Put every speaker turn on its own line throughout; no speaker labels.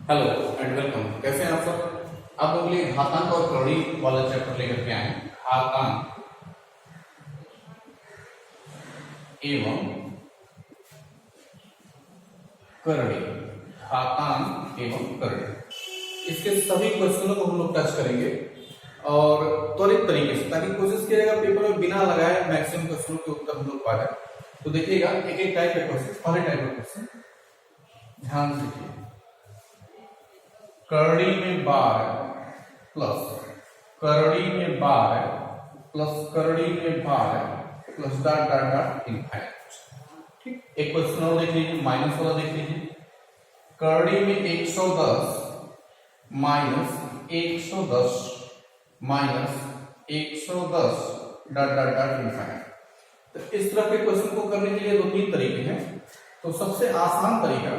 Hello and welcome. कैसे हैं आप सब। आप लोग लिए घातांक और करोड़ी वाला चैप्टर लेकर के आए हैं। घातांक एवं करड़ी, घातांक एवं करड़ी, इसके सभी क्वेश्चनों को हम लोग टच करेंगे और त्वरित तरीके से, ताकि कोशिश किएगा पेपर में बिना लगाए मैक्सिमम क्वेश्चनों के उत्तर हम लोग पा जाए। तो देखिएगा एक एक टाइप का क्वेश्चन। पहले टाइप का क्वेश्चन ध्यान से देखिए। करड़ी में 12 प्लस करड़ी में 12 प्लस करड़ी में 12 plus dot dot dot infinite. ठीक, एक क्वेश्चन और देख लीजिए, माइनस वाला देख लीजिए। करड़ी में 110 minus 110 minus 110 dot dot dot infinite. तो इस तरह के क्वेश्चन को करने के लिए दो तीन तरीके हैं। तो सबसे आसान तरीका,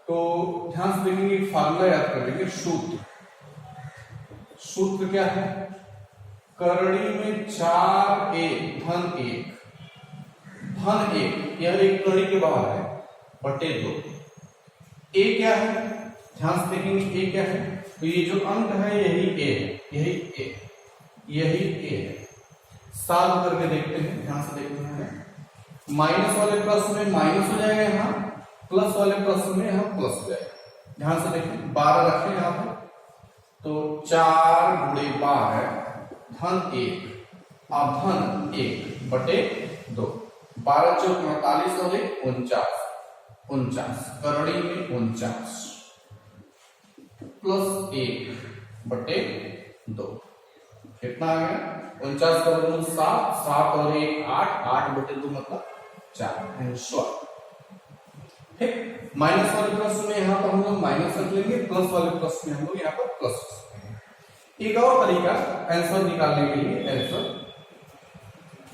तो ध्यान से देखेंगे, फार्मूला याद कर लेंगे। सूत्र क्या है? करड़ी में 4a धन 1 धन 1, यह एक करड़ी के बाहर है, बटे 2। a क्या है? ध्यान से देखेंगे a क्या है, तो ये जो अंक है यही a है, यही a है। साथ करके देखते हैं, ध्यान से देखते हैं। माइनस वाले प्लस में माइनस हो जाएगा, यहाँ प्लस वाले प्लस में यहाँ प्लस हो जाएगा। ध्यान से देखिए, 12 रखें यहाँ पे, तो 4 गुणे 12 धन 1 और धन 1 बटे 2। 12 चौक 48 हो गए 49, करड़ी में 49 प्लस 1 बटे 2 कितना आ गया? 49 का वर्गमूल 7, 7 और 1 8, 8 बटे 2 मतलब 4। ठीक, माइनस वाले प्लस में यहाँ पर हम लोग माइनस रख लेंगे, प्लस वाले प्लस में हम लोग यहाँ पर प्लस रख लेंगे। एक और तरीका आंसर निकालने के लिए, आंसर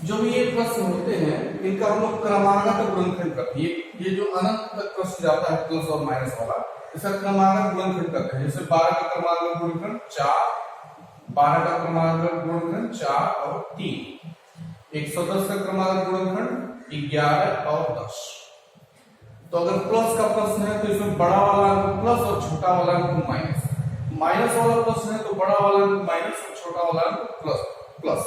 जो भी ये प्रश्न होते हैं इनका हम लोग क्रमागत गुणनखंड करते हैं। ये जो अनंत तक प्रश्न जाता है प्लस और माइनस वाला, इसका क्रमागत गुणनखंड करते हैं। जैसे 12 का क्रमागत गुणनखंड 4, 12 का क्रमागत गुणनखंड 4 और 3, 110 का क्रमागत गुणनखंड 11 और 10। तो अगर प्लस का प्रश्न है तो इसमें बड़ा वाला अंक प्लस और छोटा वाला अंक माइनस, माइनस वाला प्रश्न है तो बड़ा वाला अंक माइनस और छोटा वाला अंक प्लस प्लस।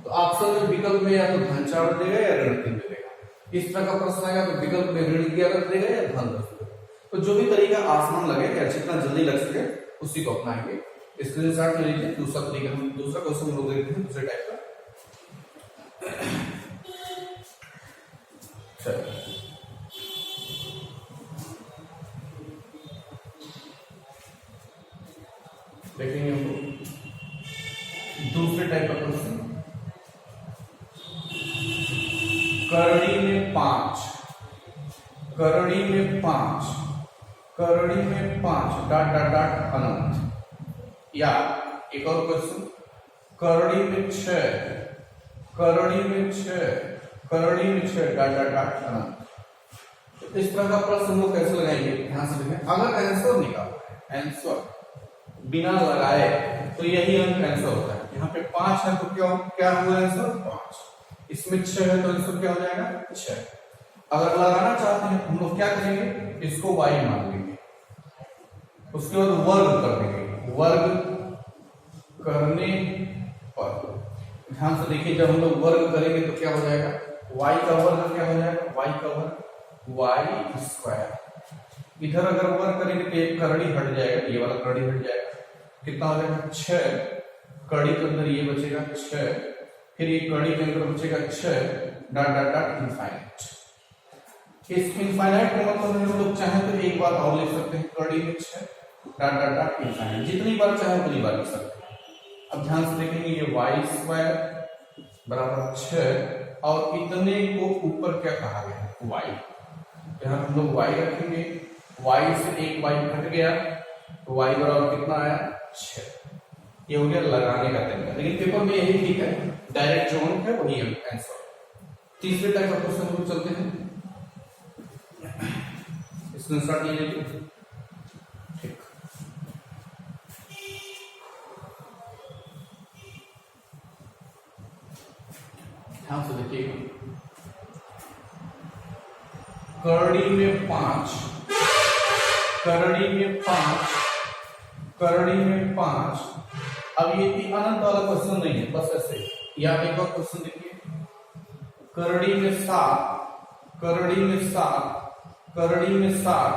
तो ऑप्शन में विकल्प में या तो धन 4 देगा या ऋण 3 देगा। इस तरह का प्रश्न आएगा तो विकल्प में ऋण 11 देगा या धन 10 देगा। तो जो भी तरीका आसान लगे या जितना जल्दी लग सके उसी को अपनाएंगे। स्क्रीनशॉट ले लीजिए। दूसरा तरीका, हम दूसरा क्वेश्चन लोग देखते हैं दूसरे टाइप का। चलिए देखेंगे हम लोग दूसरे टाइप का क्वेश्चन। करड़ी में 5, करड़ी में 5, करड़ी में 5 डॉट डॉट डॉट अनंत। या एक और क्वेश्चन, करड़ी में 6, करड़ी में 6, करड़ी में 6 डॉट डॉट डॉट अनंत। तो इस तरह का प्रश्न हम लोग कैसे लगाएंगे? ध्यान से देखें। अगर आंसर निकालना है, आंसर बिना लगाए, तो यही अंक आंसर होता है। यहाँ पे 5 है तो क्या हुआ आंसर? 5। इसमें 6 है तो आंसर क्या हो जाएगा? 6। अगर लगाना चाहते हैं हम लोग क्या करेंगे? इसको y मान लेंगे, उसके बाद वर्ग कर देंगे। वर्ग करने पर ध्यान से देखिए, जब हम लोग वर्ग करेंगे तो क्या हो जाएगा? y का वर्ग क्या हो जाएगा? y का वर्ग y स्क्वायर। इधर अगर वर्ग करेंगे तो एक करड़ी हट जाएगा, ये वाला करड़ी हट जाएगा। कितना हो जाएगा? 6। कड़ी के अंदर ये बचेगा 6, फिर ये कड़ी के अंदर बचेगा 6 डॉट डॉट डॉट इनफाइनाइट। इस इनफाइनाइट का मतलब हम लोग चाहे तो एक बार और लिख सकते हैं, कड़ी में 6 डॉट डॉट डॉट इनफाइनाइट। जितनी बार चाहे उतनी बार लिख सकते हैं। अब ध्यान से देखेंगे, ये y स्क्वायर बराबर 6 और इतने को ऊपर क्या कहा गया है? y। यहाँ हम लोग y रखेंगे, y से एक y घट गया तो y बराबर कितना आया? 6। ये हो गया लगाने का तरीका, लेकिन पेपर में यही ठीक है, डायरेक्ट जो अंक है वही आंसर। तीसरे टाइप का क्वेश्चन हम चलते हैं। स्क्रीनशॉट ले लीजिए। ठीक, ध्यान से देखिएगा। करड़ी में 5, करड़ी में 5, करड़ी में 5। अब ये अनंत वाला क्वेश्चन नहीं है, बस ऐसे ही। या एक और क्वेश्चन देखिए, करड़ी में 7, करड़ी में 7, करड़ी में 7,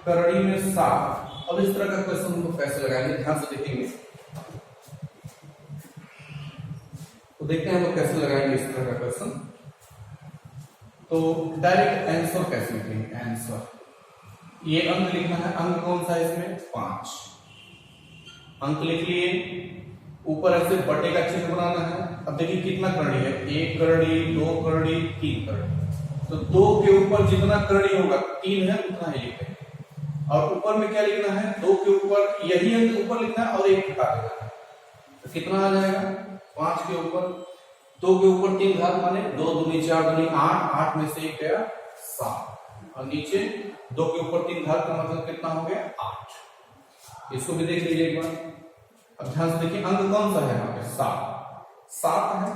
करड़ी में 7। अब इस तरह का क्वेश्चन हमको कैसे लगाएंगे, ध्यान से देखेंगे तो देखते हैं हम लोग कैसे लगाएंगे इस तरह का क्वेश्चन। तो डायरेक्ट आंसर कैसे लिखेंगे, आंसर ये अंक लिखना है, अंक कौन सा है इसमें, 5 अंक लिख लिए। ऊपर ऐसे बटे का चिन्ह बनाना है। अब देखिए कितना करड़ी है, 1 करड़ी, 2 करड़ी, 3 करड़ी। तो 2 के ऊपर जितना करड़ी होगा, 3 है उतना ही लिखेंगे। और ऊपर में क्या लिखना है, 2 के ऊपर यही अंक ऊपर लिखना है और 1 हटा देना है। तो कितना आ जाएगा, 5 के ऊपर 2 के ऊपर 3 घात माने 2 दूनी 4 दूनी 8, 8 में से 1 गया 7, और नीचे 2 के ऊपर 3 घात का मतलब कितना हो गया, 8। इसको भी देख लीजिए एक बार। अब ध्यान से देखिए अंक कौन सा है यहाँ पे, 7 है।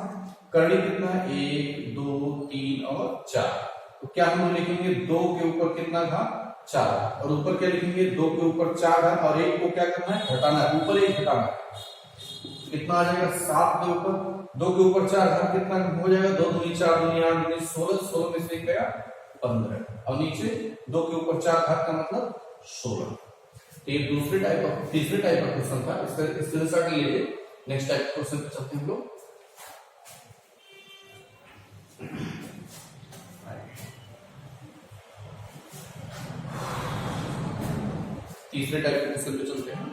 करड़ी कितना है, 1 2 3 और 4। तो क्या हम लिखेंगे, 2 के ऊपर कितना घात, 4, और ऊपर क्या लिखेंगे, 2 के ऊपर 4 घात, और 1 को क्या करना है, घटाना है, ऊपर 1 घटाना है। कितना आ जाएगा, 7 के ऊपर 2 के ऊपर 4 घात कितना हो जाएगा, 2 दूनी 4 दूनी 8 दूनी 16, 16 में से 1 गया 15, और नीचे 2 के ऊपर 4 घात का मतलब 16। तो ये तीसरे टाइप का क्वेश्चन था। इसका स्क्रीनशॉट ले लीजिए। नेक्स्ट टाइप क्वेश्चन पे चलते हैं लोग। तीसरे टाइप के क्वेश्चन पे चलते हैं।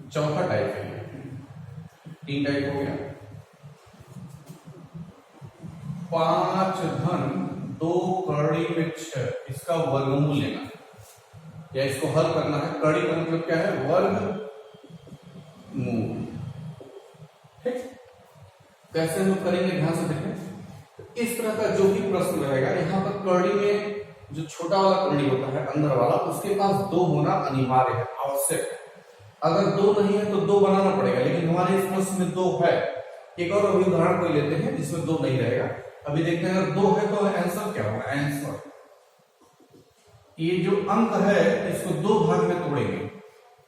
चौथा टाइप है, 3 टाइप हो गया। 5 धन 2 करड़ी में 6, इसका वर्गमूल लेना है या इसको हल करना है। करड़ी का मतलब क्या है, वर्गमूल। ठीक, कैसे हम करेंगे, ध्यान से देखें। इस तरह का जो भी प्रश्न रहेगा, यहाँ पर करड़ी में जो छोटा वाला करड़ी होता है अंदर वाला, उसके पास 2 होना अनिवार्य है, आवश्यक है। अगर 2 नहीं है तो 2 बनाना पड़ेगा, लेकिन हमारे इस प्रश्न में 2 है। एक और अभी उदाहरण कोई लेते हैं जिसमें 2 नहीं रहेगा। अभी देखते हैं, अगर 2 है तो आंसर क्या होगा, आंसर ये जो अंक है इसको 2 भाग में तोड़ेंगे।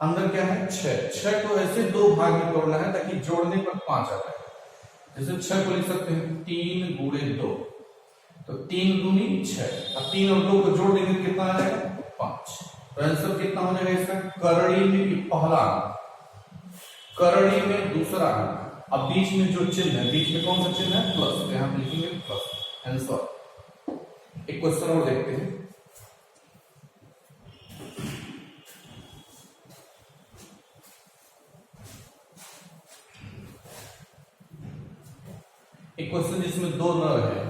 अंदर क्या है, 6 को ऐसे 2 भाग में तोड़ना है ताकि जोड़ने पर 5 आता है। जैसे 6 को लिख सकते हैं 3 गुणे 2, तो 3 दूनी 6, अब 3 और 2 को जोड़ देंगे कितना आ जाएगा, 5। तो आंसर कितना हो जाएगा इसका, करड़ी में पहला अंक, करड़ी में दूसरा अंक, अब बीच में जो चिन्ह है, बीच में कौन सा चिन्ह है, प्लस, तो यहां पे लिखेंगे प्लस, आंसर। एक क्वेश्चन और देखते हैं। एक क्वेश्चन जिसमें 2 न है,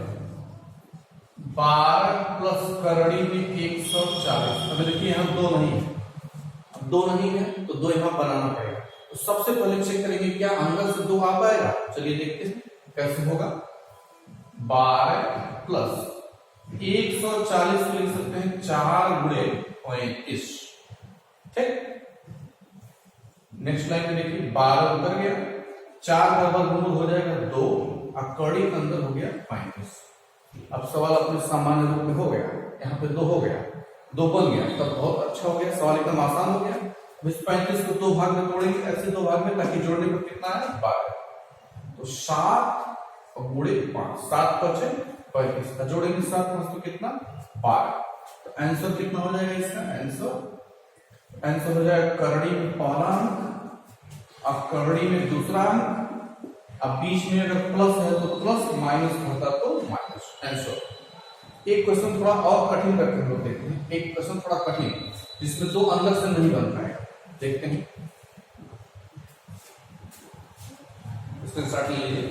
12 प्लस करड़ी में 140। अब देखिए यहां 2 नहीं है, अब 2 नहीं है तो 2 यहां बनाना पड़ेगा। तो सबसे पहले चेक करेंगे क्या अंदर से 2 आ पाएगा। चलिए देखते हैं कैसे होगा। 12 प्लस 140 को लिख सकते हैं 4 गुणे 35। ठीक, नेक्स्ट लाइन में देखिए 12 उतर गया, 4 का वर्गमूल हो जाएगा 2, और कड़ी के अंदर हो गया 35। अब सवाल अपने सामान्य रूप में हो गया, यहाँ पे 2 हो गया, 2 बन गया, तब बहुत अच्छा हो गया, सवाल एकदम आसान हो गया। इस 35 को 2 भाग में तोड़ेंगे, ऐसे 2 भाग में, ताकि जोड़ने पर कितना है, 12। तो 7 और गुणे 5, 7 बचे 35, जोड़ेंगे 7 5 तो कितना, 12। तो आंसर कितना हो जाएगा इसका, आंसर हो जाएगा करड़ी में पहला अंक, अब करड़ी में दूसरा अंक, अब बीच में अगर प्लस है तो प्लस, माइनस होता तो माइनस, आंसर। एक क्वेश्चन थोड़ा और कठिन करके हम लोग देखते हैं। एक क्वेश्चन थोड़ा कठिन जिसमें 2 अंदर से नहीं बन पाएगा, देखते हैं। इसमें स्टार्ट लीजिए,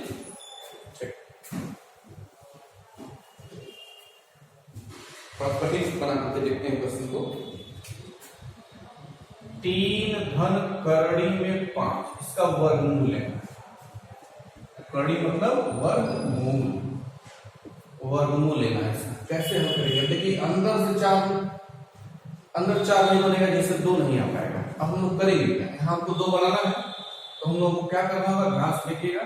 ठीक, थोड़ा कठिन बना करके देखते हैं क्वेश्चन को। 3 धन करड़ी में 5, इसका वर्गमूल लेना है। करड़ी मतलब वर्गमूल लेना है इसका। कैसे हम करेंगे, देखिए अंदर से 4 नहीं बनेगा, जैसे 2 नहीं आ पाएगा। अब हम लोग करेंगे क्या, यहाँ आपको 2 बनाना है, तो हम लोग को क्या करना होगा, घास देखिएगा।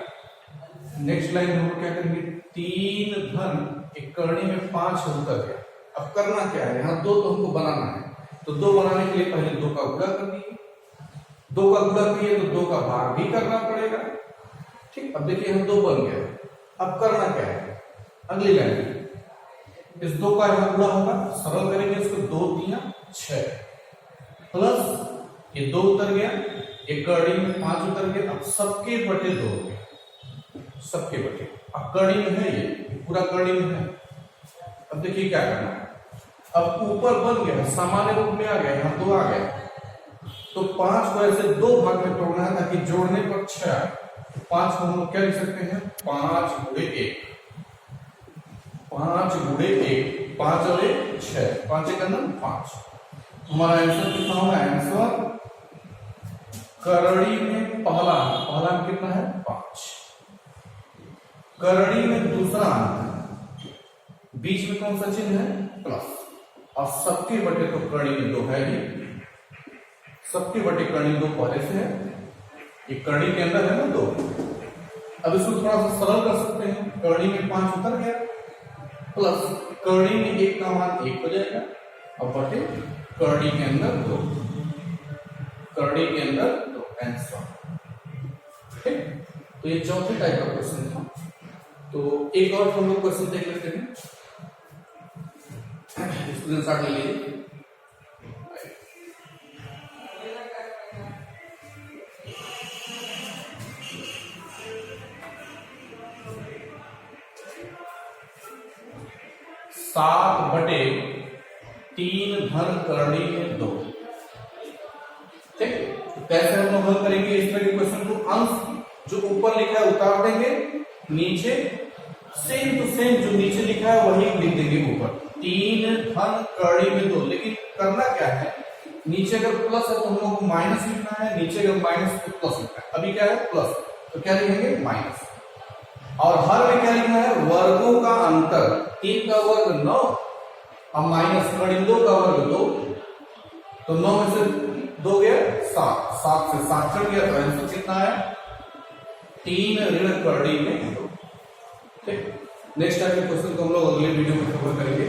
नेक्स्ट लाइन हम लोग क्या करेंगे, 3 धन एक करड़ी में 5 उतर गया। अब करना क्या है, यहाँ 2 तो हमको बनाना है, तो 2 बनाने के लिए पहले 2 का गुणा कर दिए, 2 का गुणा किए तो 2 का भाग भी करना पड़ेगा। ठीक, अब देखिए यहाँ 2 बन गया। अब करना क्या है, अगली लाइन इस 2 का यहाँ गुणा होगा, सरल करेंगे इसको, 2 3 6 प्लस ये 2 उतर गया, एक कड़ी में 5 उतर गया। अब सबके बटे 2 हो गए, सबके बटे। अब कड़ी में है, ये पूरा कड़ी में है। अब देखिए क्या करना है, अब ऊपर बन गया, सामान्य रूप में आ गया, यहाँ 2 आ गया, तो 5 को ऐसे 2 भाग में तोड़ना है ताकि जोड़ने पर 6 आए। 5 को हम लोग क्या लिख सकते हैं, 5 गुणे 1, 5 गुणे 1, 5 और 1 6, 5 एक 5। हमारा आंसर कितना होगा, आंसर करड़ी में पहला में कितना है 5, करड़ी में दूसरा अंक है, बीच में कौन सा चिन्ह है प्लस, और सबके बटे तो करड़ी में 2 है ही, सबके बटे करड़ी 2 पहले से है, ये करड़ी के अंदर है ना 2। अब इसको थोड़ा सा सरल कर सकते हैं, करड़ी में 5 उतर गया, प्लस करड़ी में 1 का मान 1 हो जाएगा, और बटे करड़ी के अंदर 2, करड़ी के अंदर 2 आंसर। ठीक, तो ये चौथे टाइप का क्वेश्चन था। तो एक और हम लोग क्वेश्चन देख लेते हैं, स्टूडेंट साथ ले लीजिए। सात बटे 3 धन करड़ी में 2। ठीक, तो कैसे हम लोग हल करेंगे इस तरह के क्वेश्चन को, अंश जो ऊपर लिखा है उतार देंगे, नीचे सेम टू सेम जो नीचे लिखा है वही लिख देंगे ऊपर, 3 धन करड़ी में 2। लेकिन करना क्या है, नीचे अगर प्लस है तो हम लोग को माइनस लिखना है, नीचे अगर माइनस तो प्लस लिखना है। अभी क्या है प्लस, तो क्या लिखेंगे माइनस, और हर में क्या लिखना है, वर्गों का अंतर, 3 का वर्ग 9 और माइनस करड़ी 2 का वर्ग 2, तो 9 में से 2 गया 7, 7 से 7 कट गया, तो आंसर कितना है 3 ऋण करड़ी में 2। ठीक, नेक्स्ट टाइम के क्वेश्चन को हम लोग अगले वीडियो में कवर करेंगे।